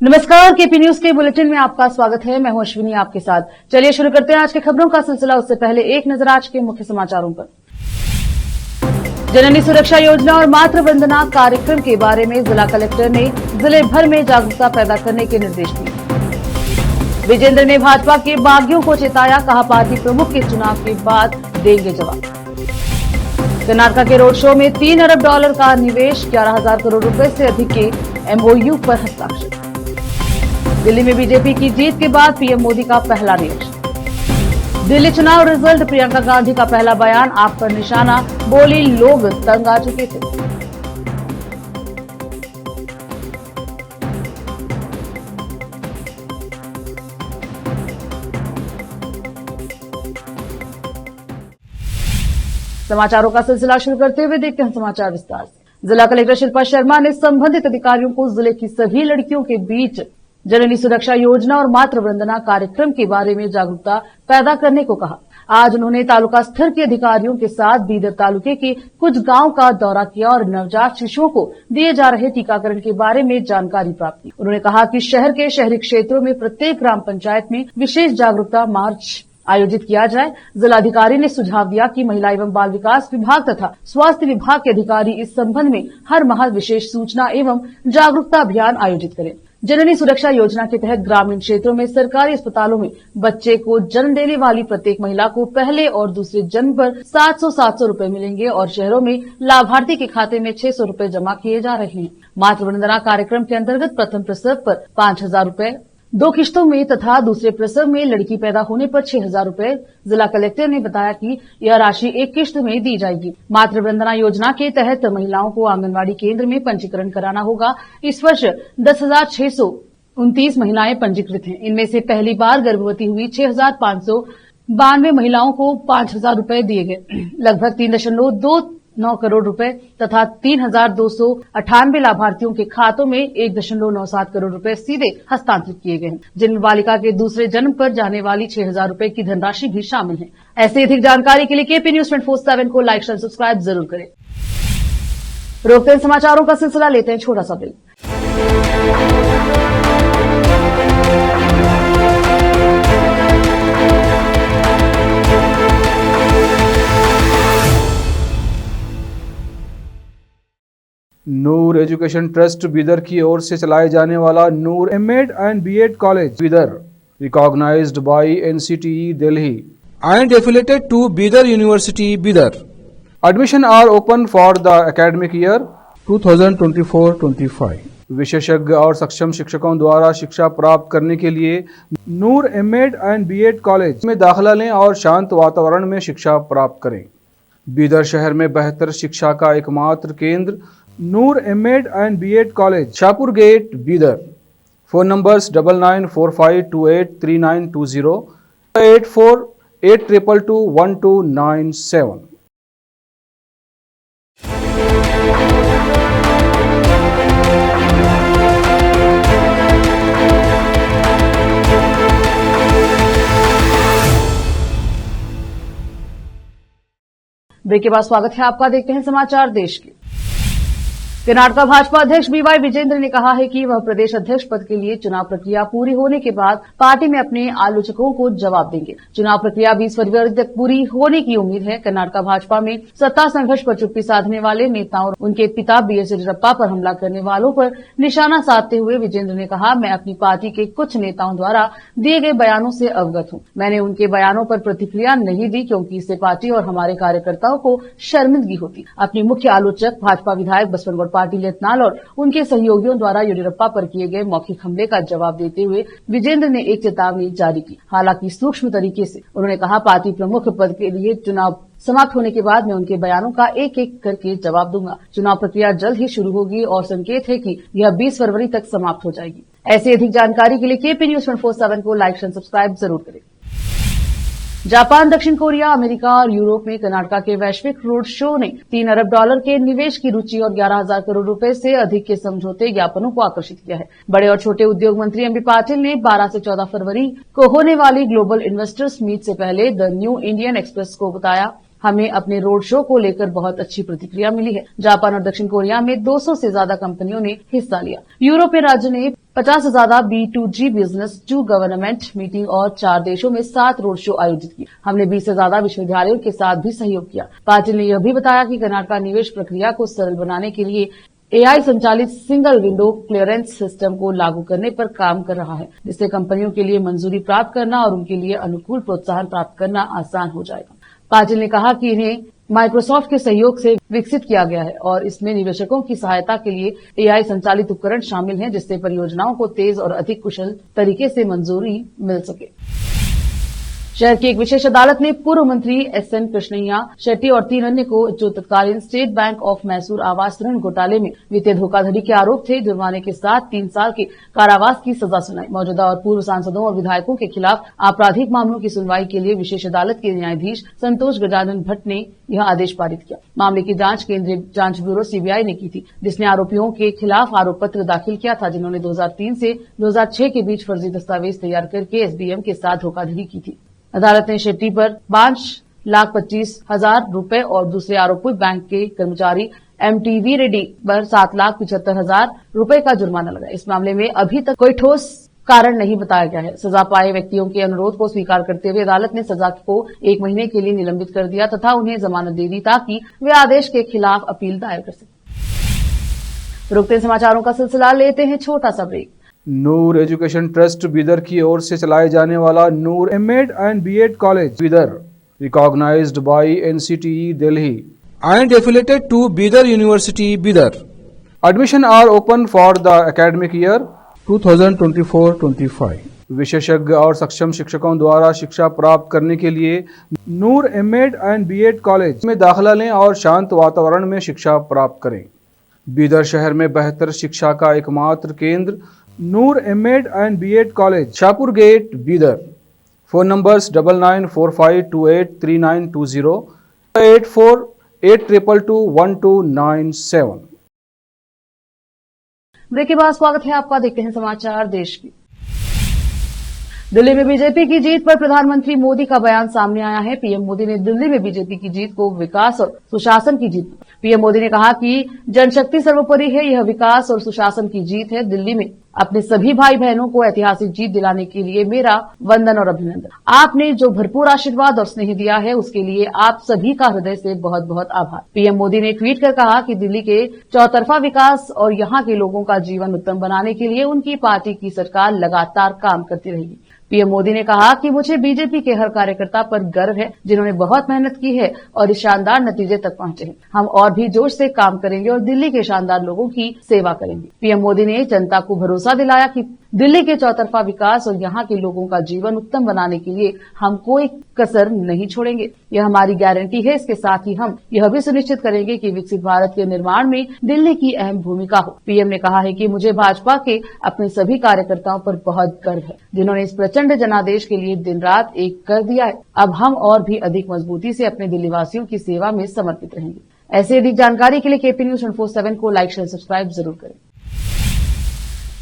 नमस्कार, KP news के bulletin में आपका स्वागत है। मैं हूं अश्विनी आपके साथ। चलिए शुरू करते हैं आज की खबरों का सिलसिला। उससे पहले एक नजर आज के मुख्य समाचारों पर। जननी सुरक्षा योजना और मातृ वंदना कार्यक्रम के बारे में जिला कलेक्टर ने जिले भर में जागरूकता पैदा करने के निर्देश दिए। विजेंद्र ने भाजपा के बागियों को चेताया, कहा पार्टी प्रमुख के चुनाव के बाद देंगे जवाब। कर्नाटक के रोड शो में $3 अरब का निवेश, 11,000 करोड़ रुपए से अधिक के एमओयू पर हस्ताक्षर। दिल्ली में बीजेपी की जीत के बाद पीएम मोदी का पहला रिएक्शन। दिल्ली चुनाव रिजल्ट, प्रियंका गांधी का पहला बयान, आप पर निशाना, बोली लोग तंग आ चुके थे। समाचारों का सिलसिला शुरू करते हुए देखते हैं समाचार विस्तार से। जिला कलेक्टर शिल्पा शर्मा ने संबंधित अधिकारियों को जिले की सभी लड़कियों के बीच जननी सुरक्षा योजना और मातृ वंदना कार्यक्रम के बारे में जागरूकता पैदा करने को कहा। आज उन्होंने तालुका स्तर के अधिकारियों के साथ बीदर तालुके के कुछ गांव का दौरा किया और नवजात शिशुओं को दिए जा रहे टीकाकरण के बारे में जानकारी प्राप्त की। उन्होंने कहा कि शहर के शहरी क्षेत्रों में प्रत्येक ग्राम पंचायत में विशेष जागरूकता मार्च आयोजित किया जाए। जिलाधिकारी ने सुझाव दिया कि महिला एवं बाल विकास विभाग तथा स्वास्थ्य विभाग के अधिकारी इस संबंध में हर माह विशेष सूचना एवं जागरूकता अभियान आयोजित करें। जननी सुरक्षा योजना के तहत ग्रामीण क्षेत्रों में सरकारी अस्पतालों में बच्चे को जन्म देने वाली प्रत्येक महिला को पहले और दूसरे जन्म पर 700 रुपए मिलेंगे और शहरों में लाभार्थी के खाते में 600 रुपए जमा किए जा रहे हैं। मातृ वंदना कार्यक्रम के अंतर्गत प्रथम प्रसव पर 5,000 रुपए, 2 किश्तों में तथा दूसरे प्रसव में लड़की पैदा होने पर 6,000 रुपए जिला कलेक्टर ने बताया कि यह राशि एक किश्त में दी जाएगी। मातृ वंदना योजना के तहत महिलाओं को आंगनबाड़ी केंद्र में पंजीकरण कराना होगा। इस वर्ष 10,629 महिलाएं पंजीकृत हैं। इनमें से पहली बार गर्भवती हुई 6,592 महिलाओं को 5,000 रुपए दिए गए। लगभग 3.29 करोड़ रुपए तथा 3,298 लाभार्थियों के खातों में 1.97 करोड़ रुपए सीधे हस्तांतरित किए गए हैं, जिनमें बालिका के दूसरे जन्म पर जाने वाली 6,000 रुपए की धनराशि भी शामिल है। ऐसी अधिक जानकारी के लिए केपी न्यूज 24/7 को लाइक शेयर सब्सक्राइब जरूर करें। रोकते हैं समाचारों का सिलसिला, लेते हैं छोटा सा break. Noor education trust Bidar की ओर से चलाए जाने वाला Noor MEd and BEd college Bidar, recognised by NCTE Delhi and affiliated to Bidar University, Bidar. Admission are open for the academic year 2024-25. विशेषज्ञ और सक्षम शिक्षकों द्वारा शिक्षा प्राप्त करने के लिए नूर एमएड एंड बीएड कॉलेज में दाखिला लें और शांत वातावरण में शिक्षा प्राप्त करें। बीदर शहर में बेहतर शिक्षा का एकमात्र केंद्र Noor MEd and BEd college, Shahpur gate, Bidar. Phone numbers 9945283920, 8482221297। Break के बाद स्वागत है आपका। देखते हैं समाचार देश के। कर्नाटक भाजपा अध्यक्ष बीवाई विजेंद्र ने कहा है कि वह प्रदेश अध्यक्ष पद के लिए चुनाव प्रक्रिया पूरी होने के बाद पार्टी में अपने आलोचकों को जवाब देंगे। चुनाव प्रक्रिया 20 फरवरी तक पूरी होने की उम्मीद है। कर्नाटक भाजपा में सत्ता संघर्ष पर चुप्पी साधने वाले नेताओं, उनके पिता बीएस येदियुरप्पा पर हमला करने वालों पर निशाना साधते हुए विजेंद्र ने कहा, मैं अपनी पार्टी के कुछ नेताओं द्वारा दिए गए बयानों से अवगत हूं। मैंने उनके बयानों पर प्रतिक्रिया नहीं दी क्योंकि इससे पार्टी और हमारे कार्यकर्ताओं को शर्मिंदगी होती। अपनी मुख्य आलोचक भाजपा विधायक बसवनगौड़ पाटिल यत्नाल और उनके सहयोगियों द्वारा येदियुरप्पा पर किए गए मौखिक हमले का जवाब देते हुए विजेंद्र ने एक चेतावनी जारी की, हालांकि सूक्ष्म तरीके से। उन्होंने कहा, पार्टी प्रमुख पद के लिए चुनाव समाप्त होने के बाद मैं उनके बयानों का एक एक करके जवाब दूंगा। चुनाव प्रक्रिया जल्द ही शुरू होगी और संकेत है कि यह 20 फरवरी तक समाप्त हो जाएगी। ऐसी अधिक जानकारी के लिए केपी न्यूज 24/7 को लाइक एंड सब्सक्राइब जरूर करें। जापान, दक्षिण कोरिया, अमेरिका और यूरोप में कर्नाटक के वैश्विक रोड शो ने $3 अरब के निवेश की रुचि और 11,000 करोड़ रुपए से अधिक के समझौते ज्ञापनों को आकर्षित किया है। बड़े और छोटे उद्योग मंत्री एमबी पाटिल ने 12 से 14 फरवरी को होने वाली ग्लोबल इन्वेस्टर्स मीट से पहले द न्यू इंडियन एक्सप्रेस को बताया, हमें अपने रोड शो को लेकर बहुत अच्छी प्रतिक्रिया मिली है। जापान और दक्षिण कोरिया में 200 से ज्यादा कंपनियों ने हिस्सा लिया। यूरोपीय राज्य ने 50 से ज्यादा B2G business to government meeting और 4 देशों में 7 रोड शो आयोजित किए। हमने 20 से ज्यादा विश्वविद्यालयों के साथ भी सहयोग किया। पाटिल ने यह भी बताया कि कर्नाटक निवेश प्रक्रिया को सरल बनाने के लिए AI संचालित सिंगल विंडो क्लियरेंस सिस्टम को लागू करने पर काम कर रहा है, जिससे कंपनियों के लिए मंजूरी प्राप्त करना और उनके लिए अनुकूल प्रोत्साहन प्राप्त करना आसान हो जाएगा। पाटिल ने कहा कि इन्हें माइक्रोसॉफ्ट के सहयोग से विकसित किया गया है और इसमें निवेशकों की सहायता के लिए AI संचालित उपकरण शामिल हैं, जिससे परियोजनाओं को तेज और अधिक कुशल तरीके से मंजूरी मिल सके। शहर की एक विशेष अदालत ने पूर्व मंत्री SN कृष्णैया शेट्टी और 3 अन्य को जो तत्कालीन स्टेट बैंक ऑफ मैसूर आवास ऋण घोटाले में वित्तीय धोखाधड़ी के आरोप थे, जुर्माने के साथ 3 साल के कारावास की सजा सुनाई। मौजूदा और पूर्व सांसदों और विधायकों के खिलाफ आपराधिक मामलों की सुनवाई के लिए विशेष अदालत के न्यायाधीश संतोष गजानन भट्ट ने यह आदेश पारित किया। मामले की जांच केंद्रीय जांच ब्यूरो CBI ने की थी, जिसने आरोपियों के खिलाफ आरोप पत्र दाखिल किया था, जिन्होंने 2003 से 2006 के बीच फर्जी दस्तावेज तैयार करके SBM के साथ धोखाधड़ी की थी। अदालत ने शेट्टी पर 5,25,000 रुपए और दूसरे आरोपी बैंक के कर्मचारी MTV रेड्डी पर 7,75,000 रुपए का जुर्माना लगाया। इस मामले में अभी तक कोई ठोस कारण नहीं बताया गया है। सजा पाए व्यक्तियों के अनुरोध को स्वीकार करते हुए अदालत ने सजा को 1 महीने के लिए निलंबित कर दिया तथा उन्हें जमानत दे दी ताकि वे आदेश के खिलाफ अपील दायर कर सकें। रुकते समाचारों का सिलसिला लेते हैं छोटा सा break. Noor education trust Bidar की ओर से चलाए जाने वाला Noor MEd and BEd college Bidar recognised by NCTE Delhi and affiliated to Bidar University, Bidar. Admission are open for the academic year 2024-25. विशेषज्ञ और सक्षम शिक्षकों द्वारा शिक्षा प्राप्त करने के लिए नूर एमएड एंड बीएड कॉलेज में दाखिला लें और शांत वातावरण में शिक्षा प्राप्त करें। बीदर शहर में बेहतर शिक्षा का एकमात्र केंद्र Noor MEd and BEd college, Shahpur gate, Bidar. Phone numbers 9945283920, 8482221297। Break के बाद स्वागत है आपका। देखते हैं समाचार देश की। दिल्ली में बीजेपी की जीत पर प्रधानमंत्री मोदी का बयान सामने आया है। पीएम मोदी ने दिल्ली में बीजेपी की जीत को विकास और सुशासन की जीत। पीएम मोदी ने कहा कि जनशक्ति सर्वोपरि है, यह विकास और सुशासन की जीत है। दिल्ली में अपने सभी भाई बहनों को ऐतिहासिक जीत दिलाने के लिए मेरा वंदन और अभिनंदन। आपने जो भरपूर आशीर्वाद और स्नेह दिया है उसके लिए आप सभी का हृदय से बहुत बहुत आभार। पीएम मोदी ने ट्वीट कर कहा कि दिल्ली के चौतरफा विकास और यहां के लोगों का जीवन उत्तम बनाने के लिए उनकी पार्टी की सरकार लगातार काम करती रहेगी। पीएम मोदी ने कहा कि मुझे बीजेपी के हर कार्यकर्ता पर गर्व है, जिन्होंने बहुत मेहनत की है और इस शानदार नतीजे तक पहुंचे हैं। हम और भी जोश से काम करेंगे और दिल्ली के शानदार लोगों की सेवा करेंगे। पीएम मोदी ने जनता को भरोसा दिलाया कि दिल्ली के चौतरफा विकास और यहां के लोगों का जीवन उत्तम बनाने के लिए हम कोई कसर नहीं छोड़ेंगे। यह हमारी गारंटी है। इसके साथ ही हम यह भी सुनिश्चित करेंगे कि विकसित भारत के निर्माण में दिल्ली की अहम भूमिका हो। पीएम ने कहा है कि मुझे भाजपा के अपने सभी कार्यकर्ताओं पर बहुत गर्व है, जिन्होंने इस प्रचंड जनादेश के लिए दिन रात एक कर दिया है। अब हम और भी अधिक मजबूती से अपने दिल्लीवासियों की सेवा में समर्पित रहेंगे। ऐसे अधिक जानकारी के लिए KP News 24/7 को लाइक, शेयर, सब्सक्राइब जरूर करें।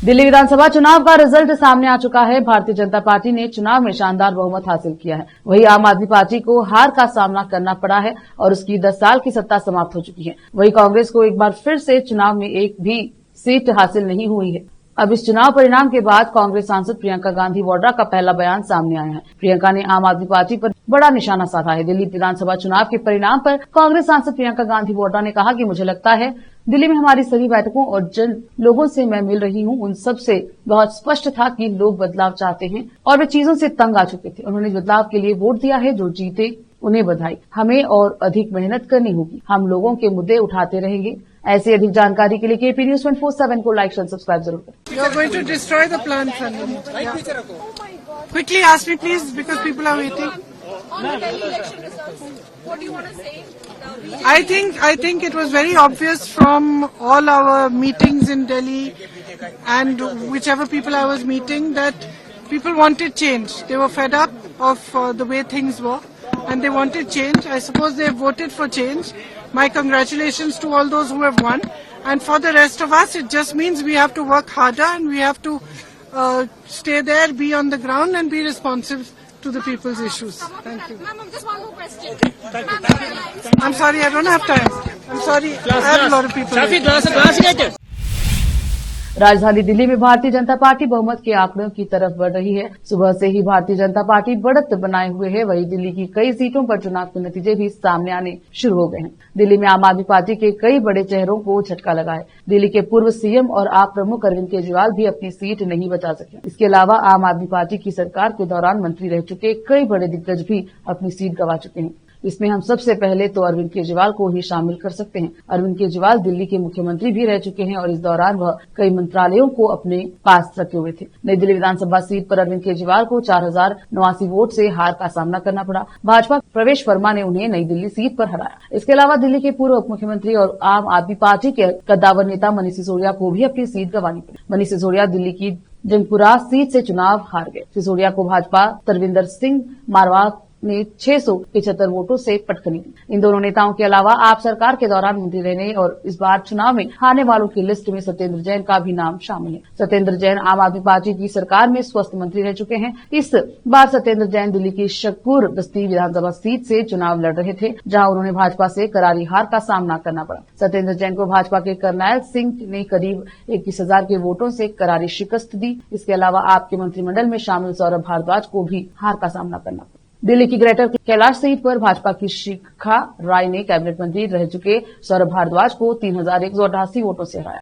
दिल्ली विधानसभा चुनाव का रिजल्ट सामने आ चुका है। भारतीय जनता पार्टी ने चुनाव में शानदार बहुमत हासिल किया है। वहीं आम आदमी पार्टी को हार का सामना करना पड़ा है और उसकी 10 साल की सत्ता समाप्त हो चुकी है। वहीं कांग्रेस को एक बार फिर से चुनाव में एक भी सीट हासिल नहीं हुई है। अब इस चुनाव परिणाम के बाद कांग्रेस सांसद प्रियंका गांधी वाड्रा का पहला बयान सामने आया है। प्रियंका ने आम आदमी पार्टी पर बड़ा निशाना साधा है। दिल्ली विधानसभा चुनाव के परिणाम पर कांग्रेस सांसद प्रियंका गांधी वाड्रा ने कहा कि मुझे लगता है दिल्ली में हमारी सभी बैठकों और जिन लोगों से मैं मिल रही हूं उन सब से बहुत स्पष्ट था कि लोग बदलाव चाहते हैं और वे चीजों से तंग आ चुके थे। उन्होंने बदलाव के लिए वोट दिया है। जो जीते उन्हें बधाई। हमें और अधिक मेहनत करनी होगी। हम लोगों के मुद्दे उठाते रहेंगे। ऐसी अधिक जानकारी के लिए KP News 24/7 को लाइक, शेयर, सब्सक्राइब जरूर करें। You are going to destroy the plan, Sanjay. Yeah. Quickly ask me, please, because people are waiting. On the Delhi election results, what do you want to say? I think it was very obvious from all our meetings in Delhi and whichever people I was meeting that people wanted change. They were fed up of the way things were and they wanted change. I suppose they voted for change. My congratulations to all those who have won. And for the rest of us, it just means we have to work harder and we have to stay there, be on the ground and be responsive to the people's issues. Thank you. Ma'am, just one more question. I'm sorry, I don't have time. I'm sorry, I have a lot of people. राजधानी दिल्ली में Bharatiya Janata party बहुमत के आंकड़ों की तरफ बढ़ रही है। सुबह से ही भारतीय जनता पार्टी बढ़त बनाए हुए है। वहीं दिल्ली की कई सीटों पर चुनाव के नतीजे भी सामने आने शुरू हो गए हैं। दिल्ली में आम आदमी पार्टी के कई बड़े चेहरों को झटका लगा है। दिल्ली के पूर्व सीएम और आप प्रमुख अरविंद केजरीवाल भी अपनी सीट नहीं बचा सके। इसके अलावा आम आदमी पार्टी की सरकार के दौरान मंत्री रह चुके कई बड़े दिग्गज भी अपनी सीट गंवा चुके हैं। इसमें हम सबसे पहले तो अरविंद केजरीवाल को ही शामिल कर सकते हैं। अरविंद केजरीवाल दिल्ली के मुख्यमंत्री भी रह चुके हैं और इस दौरान वह कई मंत्रालयों को अपने पास रखे हुए थे। नई दिल्ली विधानसभा सीट पर अरविंद केजरीवाल को 4089 वोट से हार का सामना करना पड़ा। भाजपा प्रवेश वर्मा ने उन्हें नई दिल्ली सीट पर हराया। इसके अलावा दिल्ली के पूर्व उप मुख्यमंत्री और आम आदमी पार्टी के कद्दावर नेता मनीष सिसोदिया को भी अपनी सीट गंवानी पड़ी। मनीष सिसोदिया दिल्ली की जंगपुरा सीट से चुनाव हार गए। सिसोदिया को भाजपा तरविंदर सिंह मारवाह ने 675 वोटों से पटखनी दी। इन दोनों नेताओं के अलावा आप सरकार के दौरान मंत्री रहने और इस बार चुनाव में हारने वालों की लिस्ट में सत्येंद्र जैन का भी नाम शामिल है। सत्येंद्र जैन आम आदमी पार्टी की सरकार में स्वास्थ्य मंत्री रह चुके हैं। इस बार सत्येंद्र जैन दिल्ली की शकपुर बस्ती विधानसभा सीट से चुनाव लड़ रहे थे, जहां उन्होंने भाजपा से करारी हार का सामना करना पड़ा। सत्येंद्र जैन को भाजपा के करनैल सिंह ने करीब 21,000 के वोटों से करारी शिकस्त दी। इसके अलावा आपके मंत्रिमंडल में शामिल सौरभ भारद्वाज को भी हार का सामना करना पड़ा। दिल्ली की ग्रेटर कैलाश सीट पर भाजपा की शिखा राय ने कैबिनेट मंत्री रह चुके सौरभ भारद्वाज को 3,188 वोटों से हराया।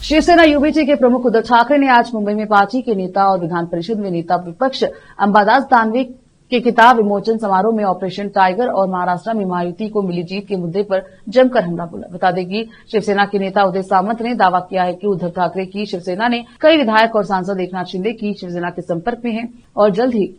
शिवसेना यूबीटी के प्रमुख उद्धव ठाकरे ने आज मुंबई में पार्टी के नेता और विधान परिषद में नेता विपक्ष अंबादास दानवे के किताब विमोचन समारोह में ऑपरेशन टाइगर और महाराष्ट्र में महायुति को मिली जीत के मुद्दे पर जमकर हमला बोला। बता दें कि शिवसेना के नेता उदय सामंत ने दावा किया है कि उद्धव ठाकरे की शिवसेना ने कई विधायक और सांसद एकनाथ शिंदे की शिवसेना के संपर्क में है और जल्द ही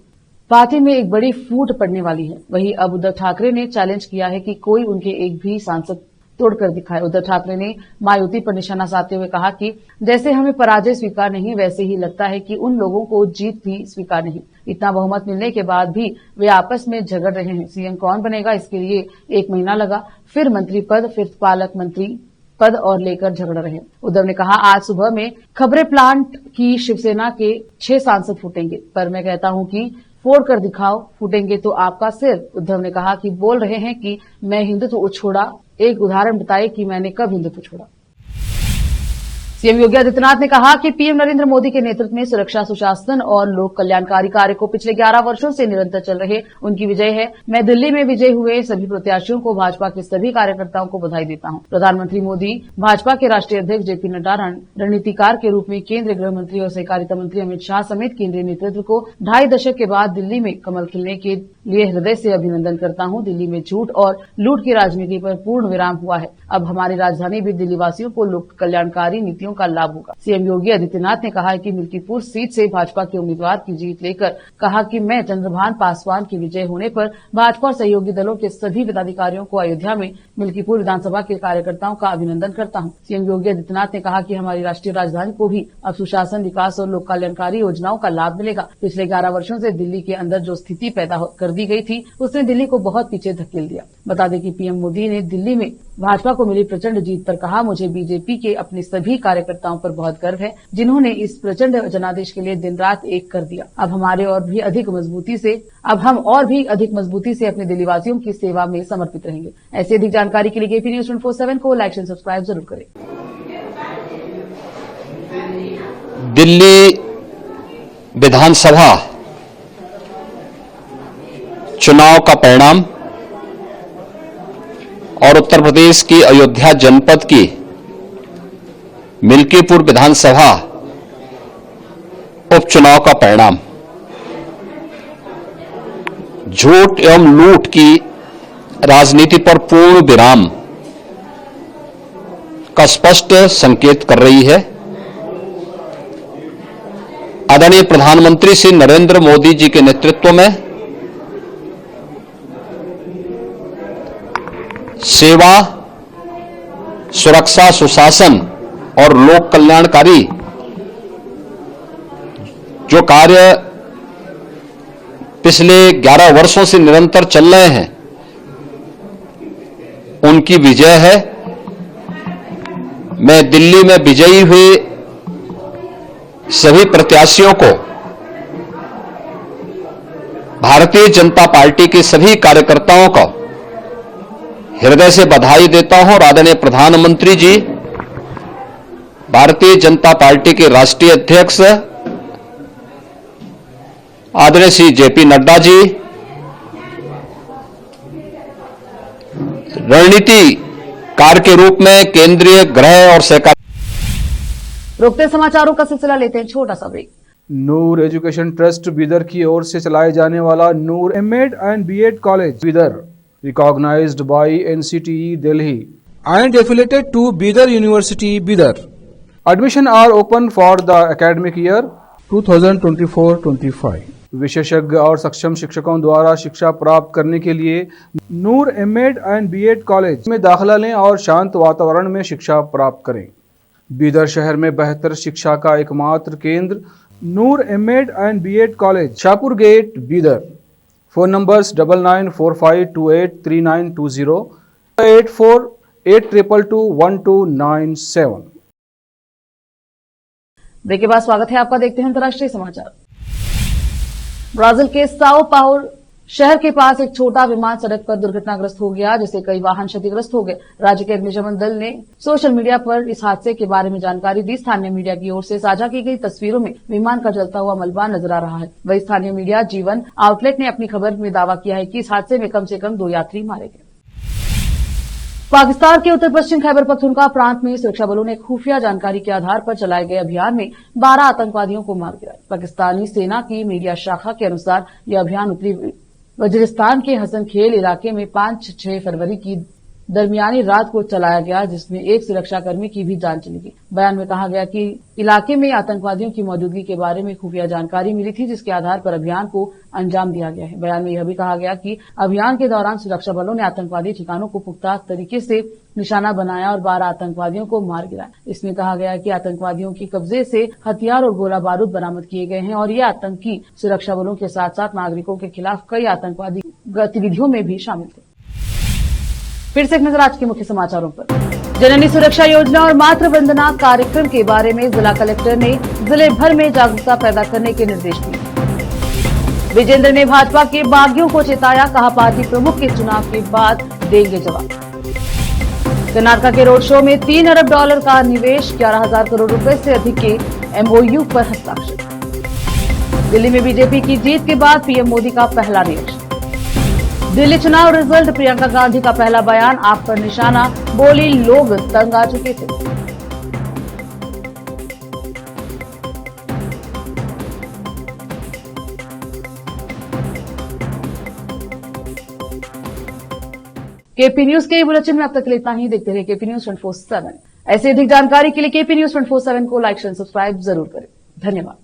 पार्टी में एक बड़ी फूट पड़ने वाली है। वहीं अब उद्धव ठाकरे ने चैलेंज किया है कि कोई उनके एक भी सांसद तोड़कर दिखाए। उद्धव ठाकरे ने महायुति पर निशाना साधते हुए कहा कि जैसे हमें पराजय स्वीकार नहीं, वैसे ही लगता है कि उन लोगों को जीत भी स्वीकार नहीं। इतना बहुमत मिलने के बाद भी वे आपस में झगड़ रहे हैं। सीएम कौन बनेगा, इसके लिए 1 महीना लगा, फिर मंत्री पद, फिर पालक मंत्री पद और लेकर झगड़ रहे। उद्धव ने कहा, आज सुबह में खबरें प्लांट की शिवसेना के 6 सांसद फूटेंगे, पर मैं कहता हूं कि फोड़ कर दिखाओ, फूटेंगे तो आपका सिर। उद्धव ने कहा कि बोल रहे हैं कि मैं हिंदुत्व छोड़ा, एक उदाहरण बताइए कि मैंने कब हिंदुत्व छोड़ा। सीएम योगी आदित्यनाथ ने कहा कि पीएम नरेंद्र मोदी के नेतृत्व में सुरक्षा, सुशासन और लोक कल्याणकारी कार्य को पिछले 11 वर्षों से निरंतर चल रहे उनकी विजय है। मैं दिल्ली में विजय हुए सभी प्रत्याशियों को, भाजपा के सभी कार्यकर्ताओं को बधाई देता हूं। प्रधानमंत्री मोदी, भाजपा के राष्ट्रीय अध्यक्ष जेपी नड्डा, रणनीतिकार के रूप में केंद्रीय गृह मंत्री और सहकारिता मंत्री अमित शाह समेत केंद्रीय नेतृत्व को 2.5 दशक के बाद दिल्ली में कमल खिलने के लिए हृदय से अभिनंदन करता हूं। दिल्ली में झूठ और लूट की राजनीति पर पूर्ण विराम हुआ है। अब हमारी राजधानी भी दिल्ली वासियों को लोक कल्याणकारी नीतियों का लाभ होगा। सीएम योगी आदित्यनाथ ने कहा है कि मिल्कीपुर सीट से भाजपा के उम्मीदवार की जीत लेकर कहा कि मैं चंद्रभान पासवान की विजय होने पर भाजपा और सहयोगी दलों के सभी पदाधिकारियों को अयोध्या में मिल्कीपुर विधानसभा के कार्यकर्ताओं का अभिनंदन करता हूं। सीएम योगी आदित्यनाथ ने कहा कि हमारी राष्ट्रीय राजधानी को भी अब सुशासन, विकास और लोक कल्याणकारी योजनाओं का लाभ मिलेगा। पिछले 11 वर्षों से दिल्ली के अंदर जो स्थिति पैदा कर दी गई थी, उसने दिल्ली को बहुत पीछे धकेल दिया। बता दें कि पीएम मोदी ने दिल्ली में भाजपा को मिली प्रचंड जीत पर कहा, मुझे बीजेपी के अपने सभी कार्यकर्ताओं पर बहुत गर्व है, जिन्होंने इस प्रचंड जनादेश के लिए दिन रात एक कर दिया। अब हम और भी अधिक मजबूती से अपने दिल्लीवासियों की सेवा में समर्पित रहेंगे। ऐसी अधिक जानकारी के लिए केपी न्यूज 24/7 को लाइक एंड सब्सक्राइब जरूर करें। दिल्ली विधानसभा चुनाव का परिणाम और उत्तर प्रदेश की अयोध्या जनपद की मिल्कीपुर विधानसभा उपचुनाव का परिणाम झूठ एवं लूट की राजनीति पर पूर्ण विराम का स्पष्ट संकेत कर रही है। आदरणीय प्रधानमंत्री श्री नरेंद्र मोदी जी के नेतृत्व में सेवा, सुरक्षा, सुशासन और लोक कल्याणकारी जो कार्य पिछले 11 वर्षों से निरंतर चल रहे हैं, उनकी विजय है। मैं दिल्ली में विजयी हुए सभी प्रत्याशियों को, भारतीय जनता पार्टी के सभी कार्यकर्ताओं को हृदय से बधाई देता हूं और आदरणीय प्रधानमंत्री जी भारतीय जनता पार्टी के राष्ट्रीय अध्यक्ष आदरणीय श्री जेपी नड्डा जी, रणनीतिकार के रूप में केंद्रीय गृह और सहकार। रोकते समाचारों का सिलसिला लेते हैं छोटा सा break. Noor education trust Bidar की ओर से चलाए जाने वाला Noor MEd and BEd college Bidar, recognised by NCTE Delhi and affiliated to Bidar University, Bidar, admission are open for the academic year 2024-25. विशेषज्ञ और सक्षम शिक्षकों द्वारा शिक्षा प्राप्त करने के लिए नूर एमएड एंड बीएड कॉलेज में दाखिला लें और शांत वातावरण में शिक्षा प्राप्त करें। बीदर शहर में बेहतर शिक्षा का एकमात्र केंद्र Noor MEd and BEd college, Shahpur gate, Bidar. Phone numbers 9945283920, 8482221297। Break के बाद स्वागत है आपका। देखते हैं अंतर्राष्ट्रीय समाचार। ब्राजील के साओ पाउलो शहर के पास एक छोटा विमान सड़क पर दुर्घटनाग्रस्त हो गया, जिससे कई वाहन क्षतिग्रस्त हो गए। राज्य के अग्निशमन दल ने सोशल मीडिया पर इस हादसे के बारे में जानकारी दी। स्थानीय मीडिया की ओर से साझा की गई तस्वीरों में विमान का जलता हुआ मलबा नजर आ रहा है। वही स्थानीय मीडिया जीवन आउटलेट ने अपनी खबर में दावा किया है कि इस हादसे में कम से कम 2 यात्री मारे गए। पाकिस्तान के उत्तर पश्चिम खैबर पख्तूनख्वा प्रांत में सुरक्षा बलों ने खुफिया जानकारी के आधार पर चलाए गए अभियान में 12 आतंकवादियों को मार गिराया। पाकिस्तानी सेना की मीडिया शाखा के अनुसार यह अभियान उत्तरी वजीरिस्तान के हसन खेल इलाके में 5-6 फरवरी की दरमियानी रात को चलाया गया, जिसमें एक सुरक्षाकर्मी की भी जान चली गई। बयान में कहा गया कि इलाके में आतंकवादियों की मौजूदगी के बारे में खुफिया जानकारी मिली थी, जिसके आधार पर अभियान को अंजाम दिया गया है। बयान में यह भी कहा गया कि अभियान के दौरान सुरक्षा बलों ने आतंकवादी ठिकानों को पुख्ता तरीके से निशाना बनाया और 12 आतंकवादियों को मार गिराया। इसमें कहा गया कि आतंकवादियों के कब्जे से हथियार और गोला बारूद बरामद किए गए हैं और ये आतंकी सुरक्षा बलों के साथ साथ नागरिकों के खिलाफ कई आतंकवादी गतिविधियों में भी शामिल थे। फिर से एक नजर आज के मुख्य समाचारों पर। जननी सुरक्षा योजना और मातृ वंदना कार्यक्रम के बारे में जिला कलेक्टर ने जिले भर में जागरूकता पैदा करने के निर्देश दिए। विजेंद्र ने भाजपा के बागियों को चेताया, कहा पार्टी प्रमुख के चुनाव के बाद देंगे जवाब। कर्नाटक के रोड शो में $3 अरब का निवेश, 11,000 करोड़ रुपए से अधिक के एमओयू पर हस्ताक्षर। दिल्ली में बीजेपी की जीत के बाद पीएम मोदी का पहला निवेश। दिल्ली चुनाव रिजल्ट, प्रियंका गांधी का पहला बयान, आप पर निशाना, बोली लोग तंग आ चुके थे। केपी न्यूज के बुलेटिन में अब तक इतना ही। देखते रहिए केपी न्यूज 24/7। ऐसे अधिक जानकारी के लिए केपी न्यूज 24/7 को लाइक, शेयर, सब्सक्राइब जरूर करें। धन्यवाद।